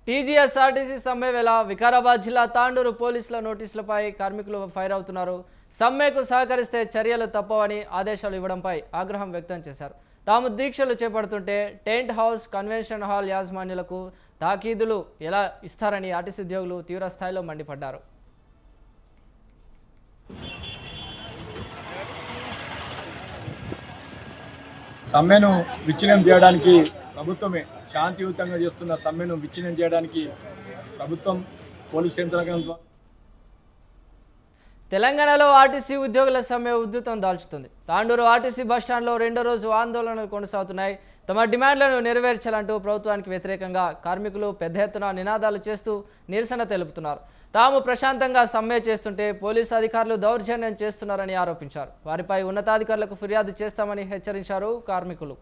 TGSRTC సమ్మె వేళ వికారాబాద్ జిల్లా తాండూరు పోలీసుల నోటీసులపై కార్మికులు ఫైర్ అవుతున్నారు. సమ్మెకు సహకరిస్తే చర్యలు తప్పవని ఆదేశాలు ఇవ్వడంపై ఆగ్రహం వ్యక్తం చేశారు. తాము దీక్షలు చేపడుతుంటే టెంట్ హౌస్, కన్వెన్షన్ హాల్ యాజమాన్యులకు తాకీదులు ఎలా ఇస్తారని ఆర్టీసీ ఉద్యోగులు తీవ్ర స్థాయిలో మండిపడ్డారు. సమ్మెను విచ్ఛిన్నం చేయడానికి ప్రభుత్వమే శాంతియుతంగా చేస్తున్న సమ్మెను విచ్ఛిన్నం చేయడానికి ప్రభుత్వం పోలీస్ యంత్రాంగం తెలంగాణలో ఆర్టీసీ ఉద్యోగుల సమ్మె ఉధృతం దాల్చుతుంది. తాండూరు ఆర్టీసీ బస్టాండ్లో రెండో రోజు ఆందోళనలు కొనసాగుతున్నాయి. తమ డిమాండ్లను నెరవేర్చాలంటూ ప్రభుత్వానికి వ్యతిరేకంగా కార్మికులు పెద్ద ఎత్తున నినాదాలు చేస్తూ నిరసన తెలుపుతున్నారు. తాము ప్రశాంతంగా సమ్మె చేస్తుంటే పోలీసు అధికారులు దౌర్జన్యం చేస్తున్నారని ఆరోపించారు. వారిపై ఉన్నతాధికారులకు ఫిర్యాదు చేస్తామని హెచ్చరించారు కార్మికులు.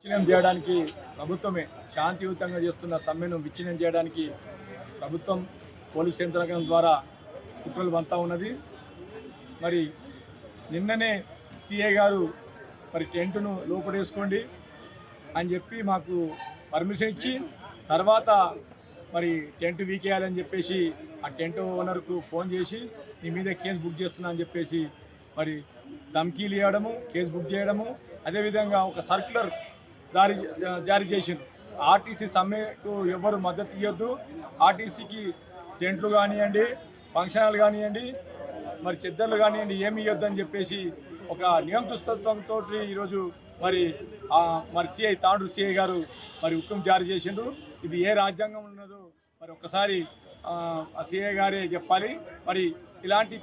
విచ్ఛిన్నం చేయడానికి ప్రభుత్వమే శాంతియుతంగా చేస్తున్న సమ్మెను విచ్ఛిన్నం చేయడానికి ప్రభుత్వం పోలీస్ యంత్రాంగం ద్వారా కుట్రలు పంతా ఉన్నది. మరి నిన్ననే సిఐ గారు మరి టెంటును లోపడేసుకోండి అని చెప్పి మాకు పర్మిషన్ ఇచ్చి తర్వాత మరి టెంట్ వీకేయాలని చెప్పేసి ఆ టెంట్ ఓనర్కు ఫోన్ చేసి నీ మీద కేసు బుక్ చేస్తున్నా అని చెప్పేసి మరి ధమ్కీలు ఇవ్వడము, కేసు బుక్ చేయడము, అదేవిధంగా ఒక సర్క్యులర్ జారీ చేసిండు. ఆర్టీసీ సమ్మెకు ఎవరు మద్దతు ఇవ్వద్దు, ఆర్టీసీకి టెంట్లు కానివ్వండి, ఫంక్షన్ హాల్ కానివ్వండి, మరి చెద్దర్లు కానివ్వండి ఏమి ఇవ్వద్దు అని చెప్పేసి ఒక నియంతృత్వంతో ఈరోజు మరి సిఐ తాండూరు సిఐ గారు మరి హుకుం జారీ చేసిండ్రు. ఇది ఏ రాజ్యాంగం ఉన్నదో మరి ఒక్కసారి సిఐ గారే చెప్పాలి. మరి ఇలాంటి